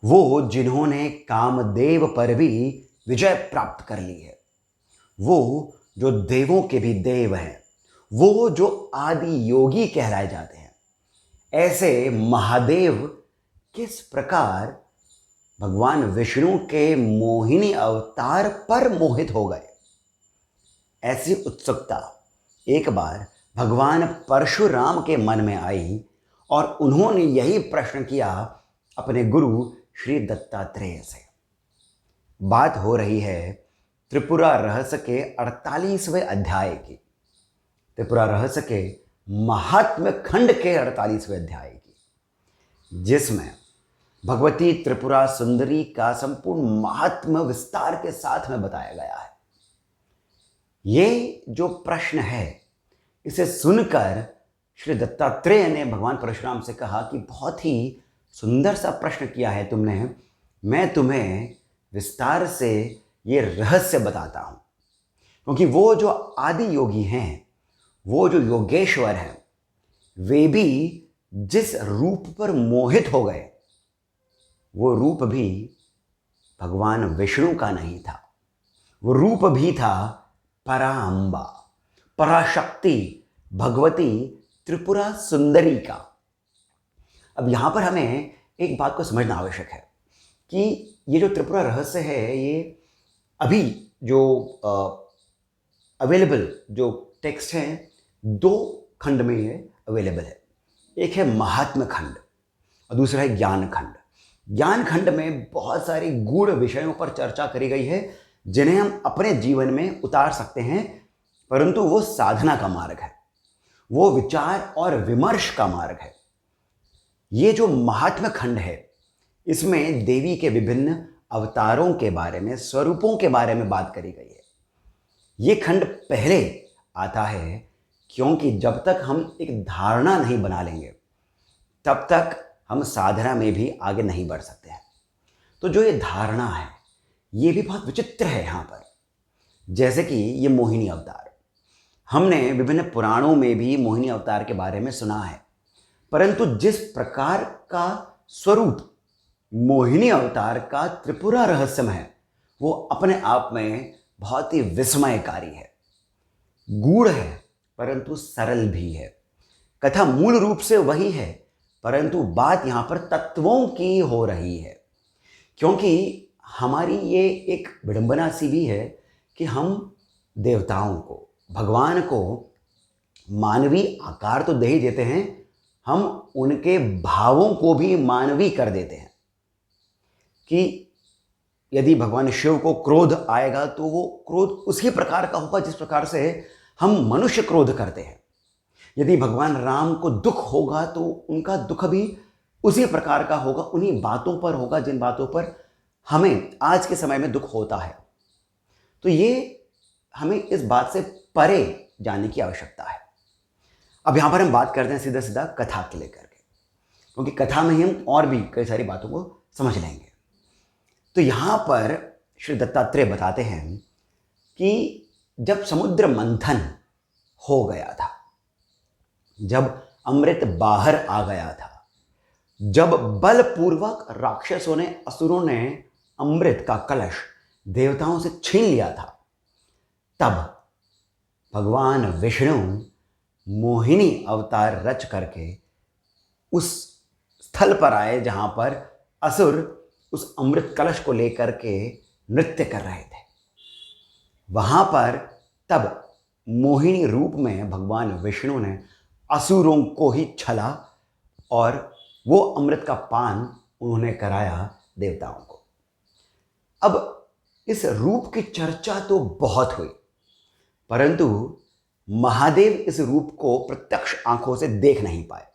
वो जिन्होंने कामदेव पर भी विजय प्राप्त कर ली है, वो जो देवों के भी देव हैं, वो जो आदि योगी कहलाए जाते हैं, ऐसे महादेव किस प्रकार भगवान विष्णु के मोहिनी अवतार पर मोहित हो गए। ऐसी उत्सुकता एक बार भगवान परशुराम के मन में आई और उन्होंने यही प्रश्न किया अपने गुरु श्री दत्तात्रेय से। बात हो रही है त्रिपुरा रहस्य के 48वें अध्याय की, त्रिपुरा रहस्य के महात्म्य खंड के 48वें अध्याय की, जिसमें भगवती त्रिपुरा सुंदरी का संपूर्ण महात्म्य विस्तार के साथ में बताया गया है। ये जो प्रश्न है, इसे सुनकर श्री दत्तात्रेय ने भगवान परशुराम से कहा कि बहुत ही सुंदर सा प्रश्न किया है तुमने, मैं तुम्हें विस्तार से ये रहस्य बताता हूँ। क्योंकि वो जो आदि योगी हैं, वो जो योगेश्वर हैं, वे भी जिस रूप पर मोहित हो गए, वो रूप भी भगवान विष्णु का नहीं था, वो रूप भी था पराम्बा, पराशक्ति भगवती त्रिपुरा सुंदरी का। अब यहाँ पर हमें एक बात को समझना आवश्यक है कि ये जो त्रिपुरा रहस्य है, ये अभी जो अवेलेबल जो टेक्स्ट हैं, दो खंड में ये अवेलेबल है। एक है महात्म्य खंड और दूसरा है ज्ञान खंड। ज्ञान खंड में बहुत सारी गूढ़ विषयों पर चर्चा करी गई है जिन्हें हम अपने जीवन में उतार सकते हैं, परंतु वो साधना का मार्ग है, वो विचार और विमर्श का मार्ग है। ये जो महात्म्य खंड है, इसमें देवी के विभिन्न अवतारों के बारे में, स्वरूपों के बारे में बात करी गई है। ये खंड पहले आता है क्योंकि जब तक हम एक धारणा नहीं बना लेंगे, तब तक हम साधना में भी आगे नहीं बढ़ सकते हैं। तो जो ये धारणा है, ये भी बहुत विचित्र है यहाँ पर। जैसे कि ये मोहिनी अवतार, हमने विभिन्न पुराणों में भी मोहिनी अवतार के बारे में सुना है, परंतु जिस प्रकार का स्वरूप मोहिनी अवतार का त्रिपुरा रहस्यम है, वो अपने आप में बहुत ही विस्मयकारी है, गूढ़ है, परंतु सरल भी है। कथा मूल रूप से वही है, परंतु बात यहाँ पर तत्वों की हो रही है। क्योंकि हमारी ये एक विडंबना सी भी है कि हम देवताओं को, भगवान को मानवीय आकार तो दे ही देते हैं, हम उनके भावों को भी मानवीय कर देते हैं। कि यदि भगवान शिव को क्रोध आएगा तो वो क्रोध उसी प्रकार का होगा जिस प्रकार से हम मनुष्य क्रोध करते हैं। यदि भगवान राम को दुख होगा तो उनका दुख भी उसी प्रकार का होगा, उन्हीं बातों पर होगा जिन बातों पर हमें आज के समय में दुख होता है। तो ये हमें इस बात से परे जाने की आवश्यकता है। अब यहाँ पर हम बात करते हैं सीधा सीधा कथा के लेकर के, क्योंकि कथा में ही हम और भी कई सारी बातों को समझ लेंगे। तो यहाँ पर श्री दत्तात्रेय बताते हैं कि जब समुद्र मंथन हो गया था, जब अमृत बाहर आ गया था, जब बलपूर्वक राक्षसों ने, असुरों ने अमृत का कलश देवताओं से छीन लिया था, तब भगवान विष्णु मोहिनी अवतार रच करके उस स्थल पर आए जहां पर असुर उस अमृत कलश को लेकर के नृत्य कर रहे थे। वहां पर तब मोहिनी रूप में भगवान विष्णु ने असुरों को ही छला और वो अमृत का पान उन्होंने कराया देवताओं को। अब इस रूप की चर्चा तो बहुत हुई, परंतु महादेव इस रूप को प्रत्यक्ष आंखों से देख नहीं पाए,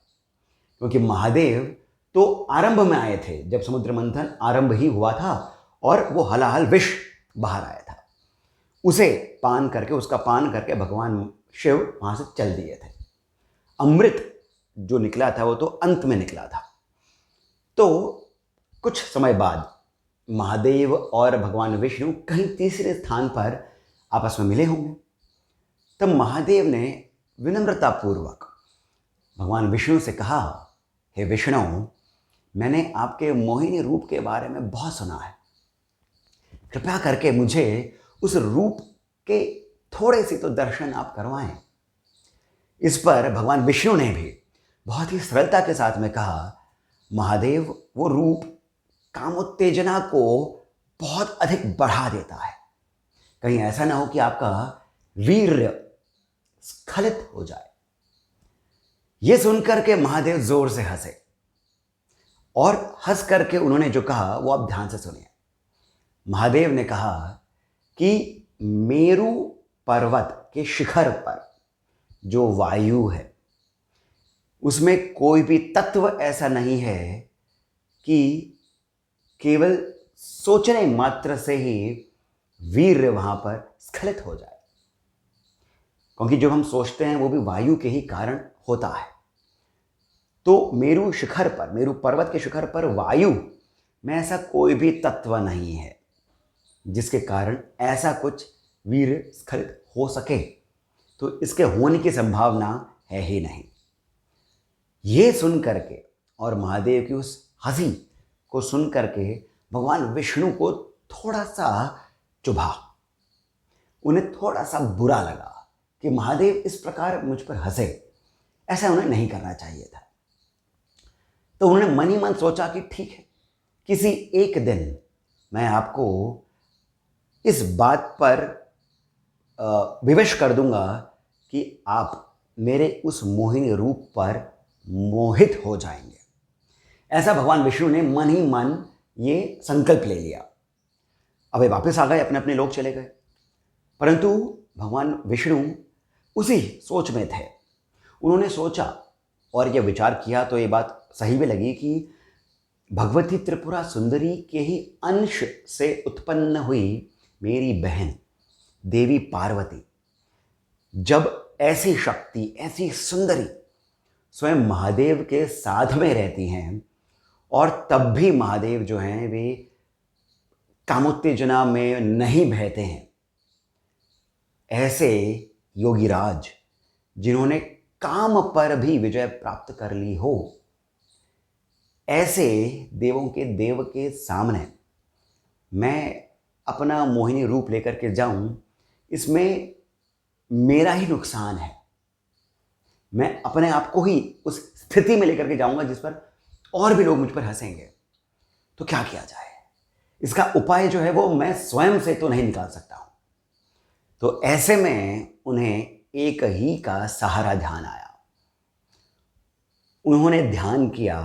क्योंकि महादेव तो आरंभ में आए थे, जब समुद्र मंथन आरंभ ही हुआ था और वो हलाहल विष बाहर आया था, उसे पान करके, उसका पान करके भगवान शिव वहां से चल दिए थे। अमृत जो निकला था वो तो अंत में निकला था। तो कुछ समय बाद महादेव और भगवान विष्णु कहीं तीसरे स्थान पर आपस में मिले होंगे। तब महादेव ने विनम्रतापूर्वक भगवान विष्णु से कहा, हे विष्णु, मैंने आपके मोहिनी रूप के बारे में बहुत सुना है। कृपया करके मुझे उस रूप के थोड़े से तो दर्शन आप करवाएं। इस पर भगवान विष्णु ने भी बहुत ही सरलता के साथ में कहा, महादेव, वो रूप कामोत्तेजना को बहुत अधिक बढ़ा देता है। कहीं ऐसा ना हो कि आपका वीर्य स्खलित हो जाए। यह सुनकर के महादेव जोर से हंसे और हंस करके उन्होंने जो कहा वो आप ध्यान से सुनिए। महादेव ने कहा कि मेरु पर्वत के शिखर पर जो वायु है उसमें कोई भी तत्व ऐसा नहीं है कि केवल सोचने मात्र से ही वीर्य वहां पर स्खलित हो जाए, क्योंकि जो हम सोचते हैं वो भी वायु के ही कारण होता है। तो मेरु शिखर पर, मेरु पर्वत के शिखर पर वायु में ऐसा कोई भी तत्व नहीं है जिसके कारण ऐसा कुछ वीर्य स्खलित हो सके। तो इसके होने की संभावना है ही नहीं। ये सुन करके और महादेव की उस हंसी को सुन करके भगवान विष्णु को थोड़ा सा चुभा। उन्हें थोड़ा सा बुरा लगा कि महादेव इस प्रकार मुझ पर हंसे, ऐसा उन्हें नहीं करना चाहिए था। तो उन्होंने मन ही मन सोचा कि ठीक है, किसी एक दिन मैं आपको इस बात पर विवश कर दूंगा कि आप मेरे उस मोहिनी रूप पर मोहित हो जाएंगे। ऐसा भगवान विष्णु ने मन ही मन ये संकल्प ले लिया। अब वे वापस आ गए, अपने अपने लोक चले गए। परंतु भगवान विष्णु उसी सोच में थे। उन्होंने सोचा और यह विचार किया, तो ये बात सही भी लगी कि भगवती त्रिपुरा सुंदरी के ही अंश से उत्पन्न हुई मेरी बहन देवी पार्वती जब ऐसी शक्ति, ऐसी सुंदरी स्वयं महादेव के साथ में रहती हैं और तब भी महादेव जो हैं वे कामोत्तेजना में नहीं बहते हैं, ऐसे योगीराज जिन्होंने काम पर भी विजय प्राप्त कर ली हो, ऐसे देवों के देव के सामने मैं अपना मोहिनी रूप लेकर के जाऊं, इसमें मेरा ही नुकसान है। मैं अपने आप को ही उस स्थिति में लेकर के जाऊंगा जिस पर और भी लोग मुझ पर हंसेंगे। तो क्या किया जाए? इसका उपाय जो है वो मैं स्वयं से तो नहीं निकाल सकता हूं। तो ऐसे में उन्हें एक ही का सहारा ध्यान आया। उन्होंने ध्यान किया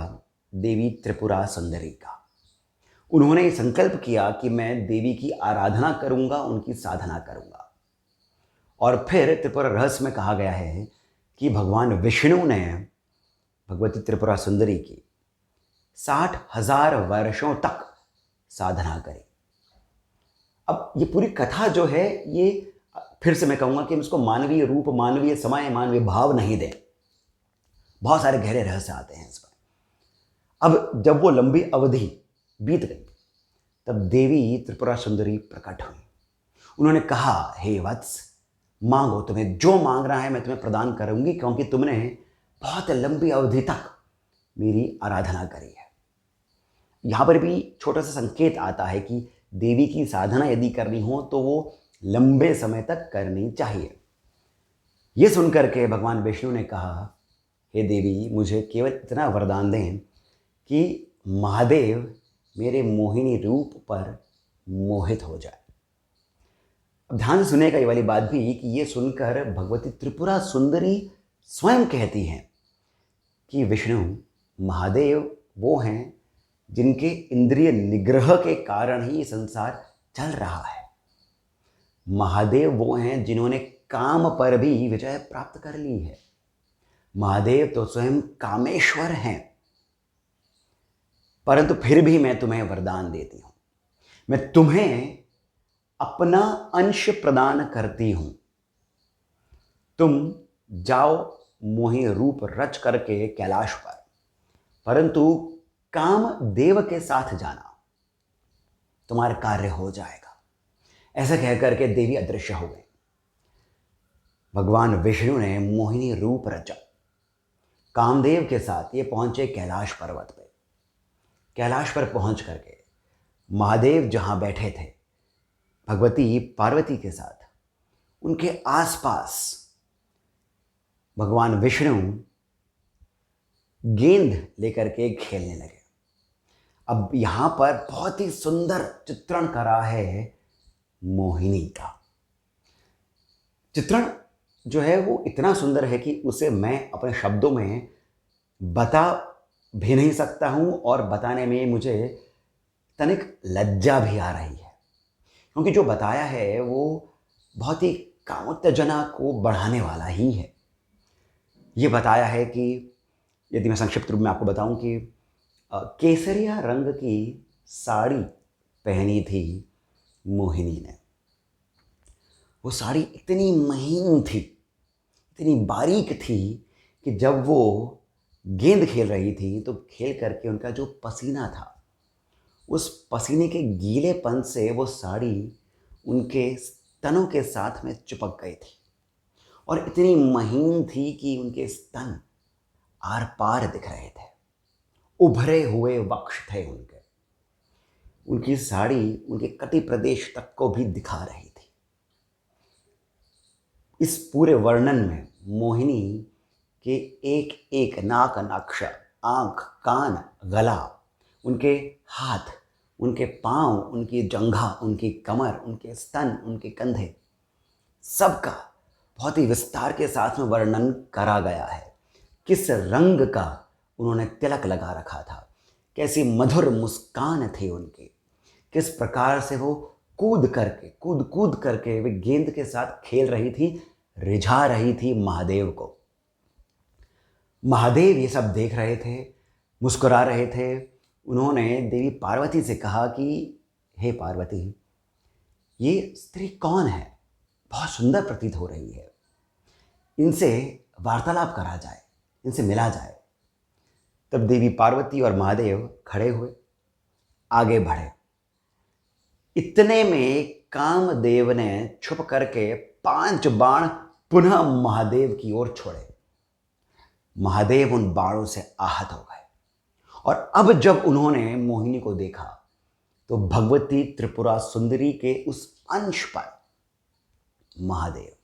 देवी त्रिपुरा सुंदरी का। उन्होंने संकल्प किया कि मैं देवी की आराधना करूंगा, उनकी साधना करूंगा। और फिर त्रिपुरा रहस्य में कहा गया है कि भगवान विष्णु ने भगवती त्रिपुरा सुंदरी की 60,000 वर्षों तक साधना करी। अब ये पूरी कथा जो है, ये फिर से मैं कहूँगा कि हम इसको मानवीय रूप, मानवीय समय, मानवीय भाव नहीं दें। बहुत सारे गहरे रहस्य आते हैं इस पर। अब जब वो लंबी अवधि बीत गई तब देवी त्रिपुरा सुंदरी प्रकट हुई। उन्होंने कहा, हे वत्स, मांगो, तुम्हें जो मांग रहा है मैं तुम्हें प्रदान करूंगी, क्योंकि तुमने बहुत लंबी अवधि तक मेरी आराधना करी है। यहाँ पर भी छोटा सा संकेत आता है कि देवी की साधना यदि करनी हो तो वो लंबे समय तक करनी चाहिए। ये सुनकर के भगवान विष्णु ने कहा, हे देवी, मुझे केवल इतना वरदान दें कि महादेव मेरे मोहिनी रूप पर मोहित हो जाए। अब ध्यान से सुनेगा ये वाली बात भी कि ये सुनकर भगवती त्रिपुरा सुंदरी स्वयं कहती हैं कि विष्णु, महादेव वो हैं जिनके इंद्रिय निग्रह के कारण ही संसार चल रहा है। महादेव वो हैं जिन्होंने काम पर भी विजय प्राप्त कर ली है। महादेव तो स्वयं कामेश्वर हैं। परंतु फिर भी मैं तुम्हें वरदान देती हूं, मैं तुम्हें अपना अंश प्रदान करती हूं। तुम जाओ मोहिनी रूप रच करके कैलाश पर, परंतु काम देव के साथ जाना, तुम्हारा कार्य हो जाएगा। ऐसा कहकर के देवी अदृश्य हो गई। भगवान विष्णु ने मोहिनी रूप रचा। कामदेव के साथ ये पहुंचे कैलाश पर्वत पे। कैलाश पर पहुंच करके महादेव जहां बैठे थे भगवती पार्वती के साथ, उनके आसपास भगवान विष्णु गेंद लेकर के खेलने लगे। अब यहां पर बहुत ही सुंदर चित्रण करा है मोहिनी का। चित्रण जो है वो इतना सुंदर है कि उसे मैं अपने शब्दों में बता भी नहीं सकता हूं, और बताने में मुझे तनिक लज्जा भी आ रही है, क्योंकि जो बताया है वो बहुत ही कामोत्तेजना को बढ़ाने वाला ही है। ये बताया है कि, यदि मैं संक्षिप्त रूप में आपको बताऊं कि केसरिया रंग की साड़ी पहनी थी मोहिनी ने। वो साड़ी इतनी महीन थी, इतनी बारीक थी कि जब वो गेंद खेल रही थी तो खेल करके उनका जो पसीना था, उस पसीने के गीलेपन से वो साड़ी उनके स्तनों के साथ में चिपक गई थी, और इतनी महीन थी कि उनके स्तन आर पार दिख रहे थे, उभरे हुए वक्ष थे उनके। उनकी साड़ी उनके कटी प्रदेश तक को भी दिखा रही थी। इस पूरे वर्णन में मोहिनी के एक एक नाक, नक्श, आंख, कान, गला, उनके हाथ, उनके पांव, उनकी जंघा, उनकी कमर, उनके स्तन, उनके कंधे, सबका बहुत ही विस्तार के साथ में वर्णन करा गया है। किस रंग का उन्होंने तिलक लगा रखा था, कैसी मधुर मुस्कान थी उनकी, किस प्रकार से वो कूद कूद करके वे गेंद के साथ खेल रही थी, रिझा रही थी महादेव को। महादेव ये सब देख रहे थे, मुस्कुरा रहे थे। उन्होंने देवी पार्वती से कहा कि हे पार्वती, ये स्त्री कौन है? बहुत सुंदर प्रतीत हो रही है, इनसे वार्तालाप करा जाए, इनसे मिला जाए। तब देवी पार्वती और महादेव खड़े हुए, आगे बढ़े। इतने में कामदेव ने छुप करके 5 बाण पुनः महादेव की ओर छोड़े। महादेव उन बाणों से आहत हो गए, और अब जब उन्होंने मोहिनी को देखा तो भगवती त्रिपुरा सुंदरी के उस अंश पर महादेव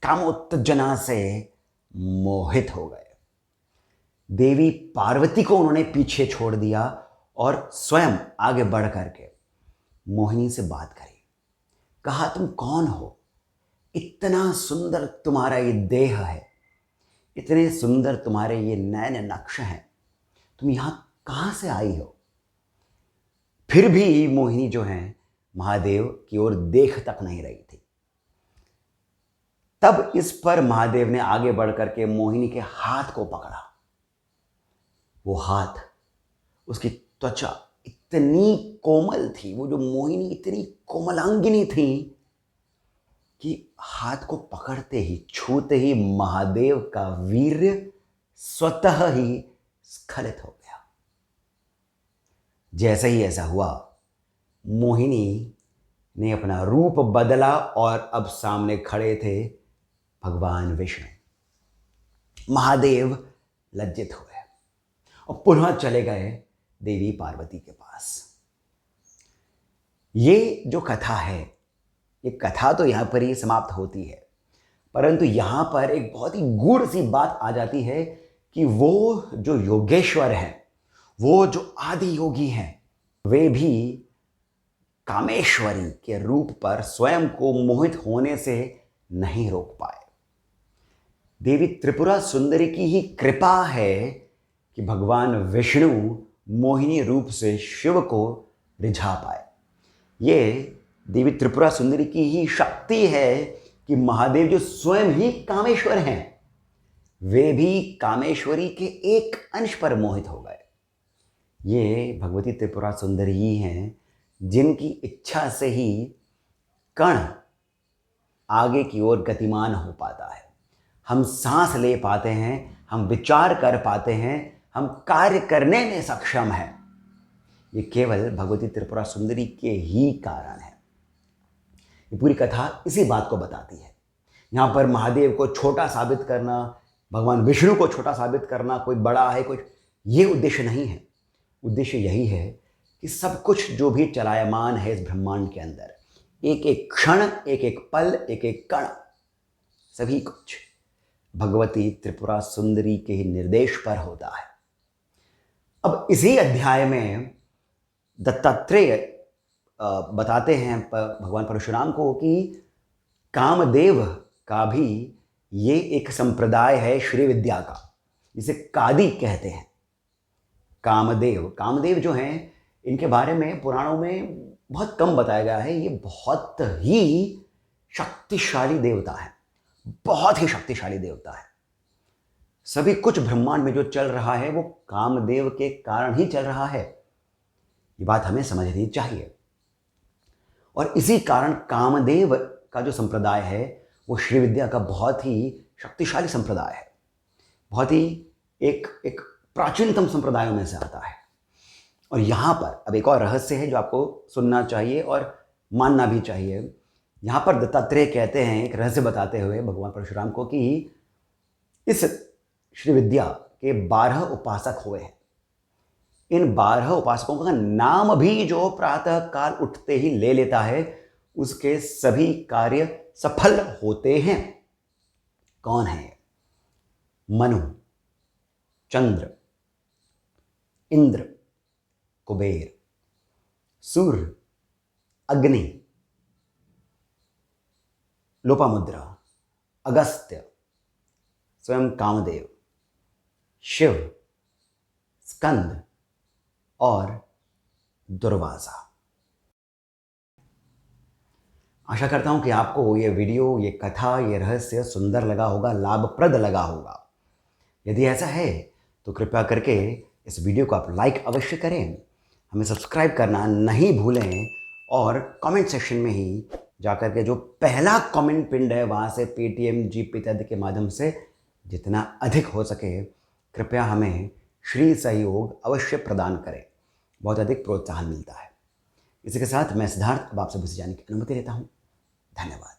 कामोत्तेजना से मोहित हो गए। देवी पार्वती को उन्होंने पीछे छोड़ दिया और स्वयं आगे बढ़ करके मोहिनी से बात करी। कहा, तुम कौन हो? इतना सुंदर तुम्हारा ये देह है, इतने सुंदर तुम्हारे ये नैन नक्श हैं, तुम यहां कहां से आई हो? फिर भी मोहिनी जो है महादेव की ओर देख तक नहीं रही थी। तब इस पर महादेव ने आगे बढ़ करके मोहिनी के हाथ को पकड़ा। वो हाथ, उसकी त्वचा इतनी कोमल थी, वो जो मोहिनी इतनी कोमलांगिनी थी कि हाथ को पकड़ते ही, छूते ही महादेव का वीर्य स्वतः ही स्खलित हो गया। जैसे ही ऐसा हुआ, मोहिनी ने अपना रूप बदला और अब सामने खड़े थे भगवान विष्णु। महादेव लज्जित हुए और पुनः चले गए देवी पार्वती के पास। ये जो कथा है, ये कथा तो यहां पर ही समाप्त होती है, परंतु यहां पर एक बहुत ही गूढ़ सी बात आ जाती है कि वो जो योगेश्वर हैं, वो जो आदि योगी हैं, वे भी कामेश्वरी के रूप पर स्वयं को मोहित होने से नहीं रोक पाए। देवी त्रिपुरा सुंदरी की ही कृपा है कि भगवान विष्णु मोहिनी रूप से शिव को रिझा पाए। ये देवी त्रिपुरा सुंदरी की ही शक्ति है कि महादेव जो स्वयं ही कामेश्वर हैं, वे भी कामेश्वरी के एक अंश पर मोहित हो गए। ये भगवती त्रिपुरा सुंदरी ही हैं जिनकी इच्छा से ही कण आगे की ओर गतिमान हो पाता है। हम सांस ले पाते हैं, हम विचार कर पाते हैं, हम कार्य करने में सक्षम हैं। ये केवल भगवती त्रिपुरा सुंदरी के ही कारण है। ये पूरी कथा इसी बात को बताती है। यहाँ पर महादेव को छोटा साबित करना, भगवान विष्णु को छोटा साबित करना, कोई बड़ा है, कोई, ये उद्देश्य नहीं है। उद्देश्य यही है कि सब कुछ जो भी चलायमान है इस ब्रह्मांड के अंदर, एक एक क्षण, एक एक पल, एक एक कण, सभी कुछ भगवती त्रिपुरा सुंदरी के ही निर्देश पर होता है। अब इसी अध्याय में दत्तात्रेय बताते हैं भगवान परशुराम को कि कामदेव का भी ये एक संप्रदाय है श्री विद्या का, जिसे कादी कहते हैं। कामदेव जो हैं, इनके बारे में पुराणों में बहुत कम बताया गया है। ये बहुत ही शक्तिशाली देवता है, बहुत ही शक्तिशाली देवता है। सभी कुछ ब्रह्मांड में जो चल रहा है वो कामदेव के कारण ही चल रहा है, ये बात हमें समझनी चाहिए। और इसी कारण कामदेव का जो संप्रदाय है वो श्री विद्या का बहुत ही शक्तिशाली संप्रदाय है, बहुत ही एक प्राचीनतम संप्रदायों में से आता है। और यहाँ पर अब एक और रहस्य है जो आपको सुनना चाहिए और मानना भी चाहिए। यहाँ पर दत्तात्रेय कहते हैं, एक रहस्य बताते हुए भगवान परशुराम को, कि इस श्री विद्या के 12 उपासक हुए हैं। इन 12 उपासकों का नाम भी जो प्रातः काल उठते ही ले लेता है, उसके सभी कार्य सफल होते हैं। कौन है? मनु, चंद्र, इंद्र, कुबेर, सूर्य, अग्नि, लोपामुद्रा, अगस्त्य, स्वयं कामदेव, शिव, स्कंद और दुर्वासा। आशा करता हूं कि आपको ये वीडियो, ये कथा, ये रहस्य सुंदर लगा होगा, लाभप्रद लगा होगा। यदि ऐसा है तो कृपया करके इस वीडियो को आप लाइक अवश्य करें, हमें सब्सक्राइब करना नहीं भूलें, और कमेंट सेक्शन में ही जाकर के जो पहला कमेंट पिंड है वहाँ से पेटीएम, जीपे इत्यादि के माध्यम से जितना अधिक हो सके कृपया हमें श्री सहयोग अवश्य प्रदान करें, बहुत अधिक प्रोत्साहन मिलता है। इसी के साथ मैं सिद्धार्थ अब आपसे विदा जाने की अनुमति लेता हूँ। धन्यवाद।